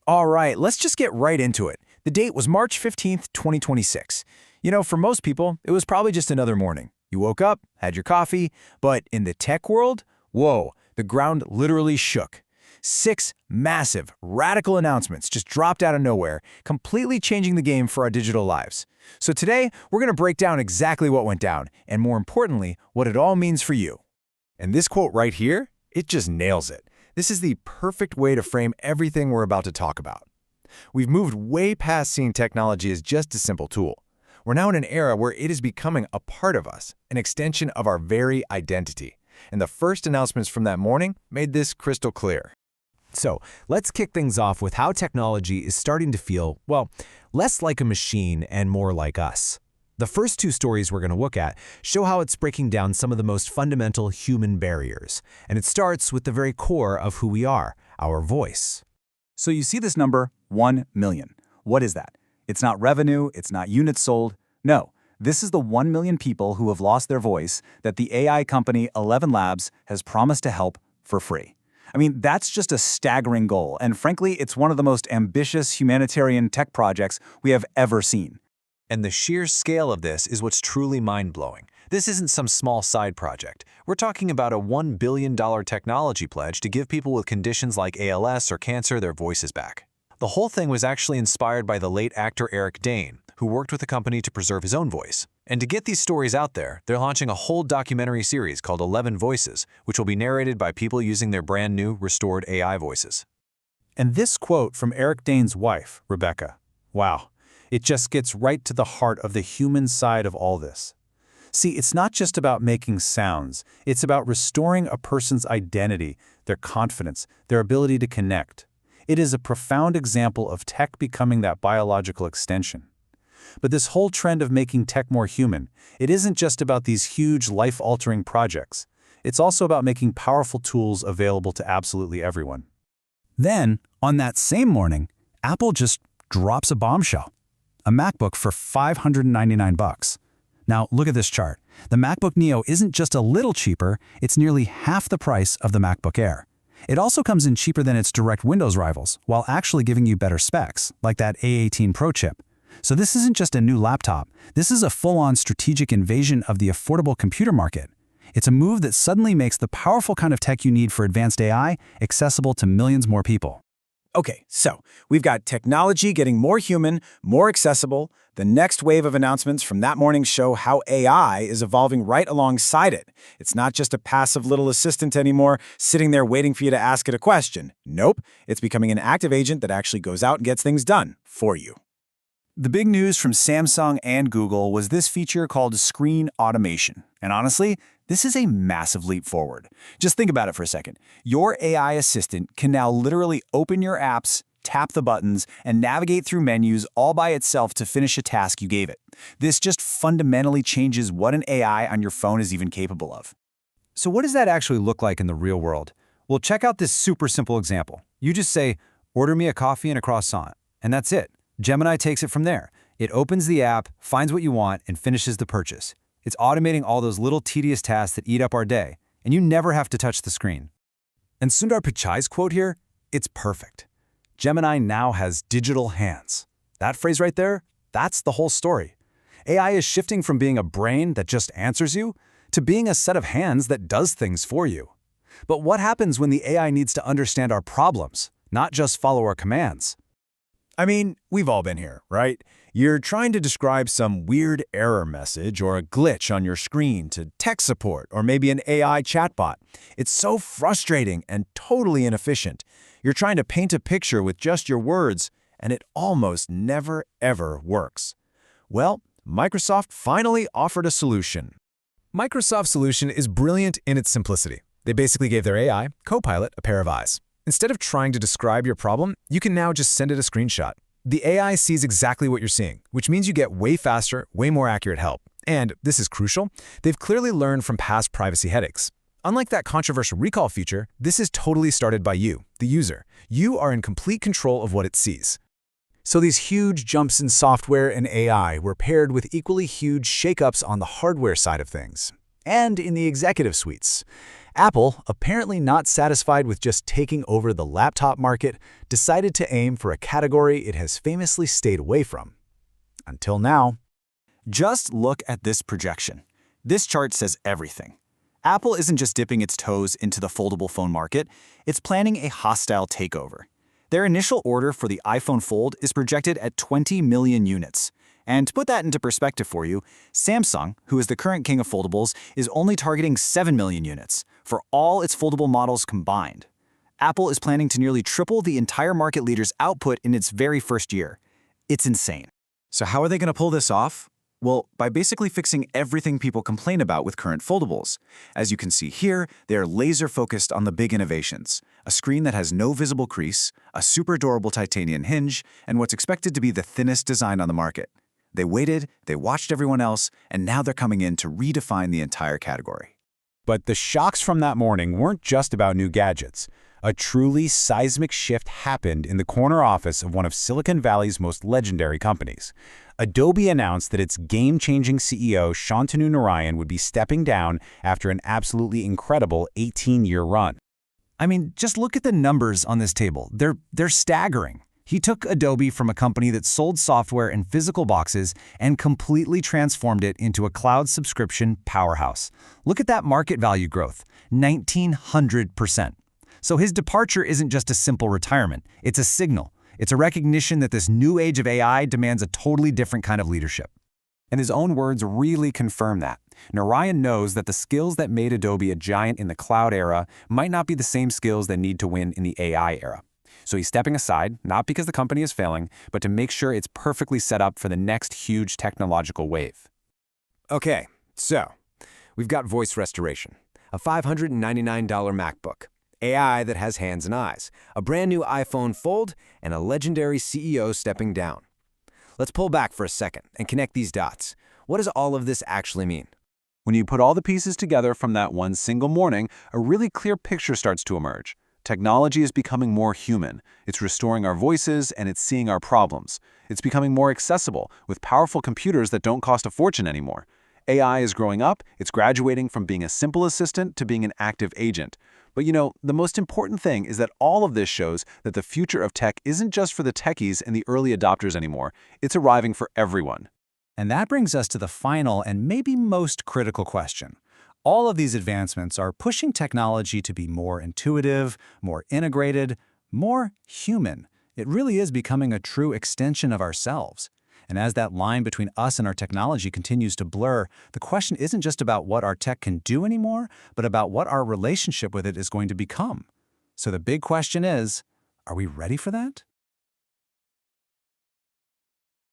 All right, let's just get right into it. The date was March 15th, 2026. For most people, it was probably just another morning. You woke up, had your coffee, but in the tech world, whoa, the ground literally shook. 6 massive, radical announcements just dropped out of nowhere, completely changing the game for our digital lives. So today, we're going to break down exactly what went down, and more importantly, what it all means for you. And this quote right here, it just nails it. This is the perfect way to frame everything we're about to talk about. We've moved way past seeing technology as just a simple tool. We're now in an era where it is becoming a part of us, an extension of our very identity. And the first announcements from that morning made this crystal clear. So, let's kick things off with how technology is starting to feel, well, less like a machine and more like us. The first 2 stories we're going to look at show how it's breaking down some of the most fundamental human barriers. And it starts with the very core of who we are, our voice. So you see this number, 1 million. What is that? It's not revenue, it's not units sold. No, this is the 1 million people who have lost their voice that the AI company 11 Labs has promised to help for free. I mean, that's just a staggering goal, and frankly, it's one of the most ambitious humanitarian tech projects we have ever seen. And the sheer scale of this is what's truly mind-blowing. This isn't some small side project. We're talking about a $1 billion technology pledge to give people with conditions like ALS or cancer their voices back. The whole thing was actually inspired by the late actor Eric Dane, who worked with the company to preserve his own voice. And to get these stories out there, they're launching a whole documentary series called 11 Voices, which will be narrated by people using their brand new, restored AI voices. And this quote from Eric Dane's wife, Rebecca, wow. It just gets right to the heart of the human side of all this. See, it's not just about making sounds. It's about restoring a person's identity, their confidence, their ability to connect. It is a profound example of tech becoming that biological extension. But this whole trend of making tech more human, it isn't just about these huge life-altering projects. It's also about making powerful tools available to absolutely everyone. Then, on that same morning, Apple just drops a bombshell. A MacBook for $599. Now, look at this chart. The MacBook Neo isn't just a little cheaper, it's nearly half the price of the MacBook Air. It also comes in cheaper than its direct Windows rivals, while actually giving you better specs, like that A18 Pro chip. So this isn't just a new laptop, this is a full-on strategic invasion of the affordable computer market. It's a move that suddenly makes the powerful kind of tech you need for advanced AI accessible to millions more people. Okay, so we've got technology getting more human, more accessible. The next wave of announcements from that morning show how AI is evolving right alongside it. It's not just a passive little assistant anymore, sitting there waiting for you to ask it a question. Nope, it's becoming an active agent that actually goes out and gets things done for you. The big news from Samsung and Google was this feature called screen automation. And honestly, this is a massive leap forward. Just think about it for a second. Your AI assistant can now literally open your apps, tap the buttons, and navigate through menus all by itself to finish a task you gave it. This just fundamentally changes what an AI on your phone is even capable of. So what does that actually look like in the real world? Well, check out this super simple example. You just say, "Order me a coffee and a croissant," and that's it. Gemini takes it from there. It opens the app, finds what you want, and finishes the purchase. It's automating all those little tedious tasks that eat up our day, and you never have to touch the screen. And Sundar Pichai's quote here, it's perfect. Gemini now has digital hands. That phrase right there, that's the whole story. AI is shifting from being a brain that just answers you to being a set of hands that does things for you. But what happens when the AI needs to understand our problems, not just follow our commands? I mean, we've all been here, right? You're trying to describe some weird error message or a glitch on your screen to tech support or maybe an AI chatbot. It's so frustrating and totally inefficient. You're trying to paint a picture with just your words, and it almost never, ever works. Well, Microsoft finally offered a solution. Microsoft's solution is brilliant in its simplicity. They basically gave their AI, Copilot, a pair of eyes. Instead of trying to describe your problem, you can now just send it a screenshot. The AI sees exactly what you're seeing, which means you get way faster, way more accurate help. And, this is crucial, they've clearly learned from past privacy headaches. Unlike that controversial recall feature, this is totally started by you, the user. You are in complete control of what it sees. So these huge jumps in software and AI were paired with equally huge shakeups on the hardware side of things, and in the executive suites. Apple, apparently not satisfied with just taking over the laptop market, decided to aim for a category it has famously stayed away from. Until now. Just look at this projection. This chart says everything. Apple isn't just dipping its toes into the foldable phone market, it's planning a hostile takeover. Their initial order for the iPhone Fold is projected at 20 million units. And to put that into perspective for you, Samsung, who is the current king of foldables, is only targeting 7 million units for all its foldable models combined. Apple is planning to nearly triple the entire market leader's output in its very first year. It's insane. So how are they going to pull this off? Well, by basically fixing everything people complain about with current foldables. As you can see here, they are laser-focused on the big innovations. A screen that has no visible crease, a super durable titanium hinge, and what's expected to be the thinnest design on the market. They waited, they watched everyone else, and now they're coming in to redefine the entire category. But the shocks from that morning weren't just about new gadgets. A truly seismic shift happened in the corner office of one of Silicon Valley's most legendary companies. Adobe announced that its game-changing CEO, Shantanu Narayan, would be stepping down after an absolutely incredible 18-year run. I mean, just look at the numbers on this table. They're staggering. He took Adobe from a company that sold software in physical boxes and completely transformed it into a cloud subscription powerhouse. Look at that market value growth, 1,900%. So his departure isn't just a simple retirement, it's a signal. It's a recognition that this new age of AI demands a totally different kind of leadership. And his own words really confirm that. Narayan knows that the skills that made Adobe a giant in the cloud era might not be the same skills that need to win in the AI era. So he's stepping aside, not because the company is failing, but to make sure it's perfectly set up for the next huge technological wave. Okay, so we've got voice restoration, a $599 MacBook, AI that has hands and eyes, a brand new iPhone Fold, and a legendary CEO stepping down. Let's pull back for a second and connect these dots. What does all of this actually mean? When you put all the pieces together from that one single morning, a really clear picture starts to emerge. Technology is becoming more human. It's restoring our voices and it's seeing our problems. It's becoming more accessible with powerful computers that don't cost a fortune anymore. AI is growing up. It's graduating from being a simple assistant to being an active agent. But you know, the most important thing is that all of this shows that the future of tech isn't just for the techies and the early adopters anymore. It's arriving for everyone. And that brings us to the final and maybe most critical question. All of these advancements are pushing technology to be more intuitive, more integrated, more human. It really is becoming a true extension of ourselves. And as that line between us and our technology continues to blur, the question isn't just about what our tech can do anymore, but about what our relationship with it is going to become. So the big question is, are we ready for that?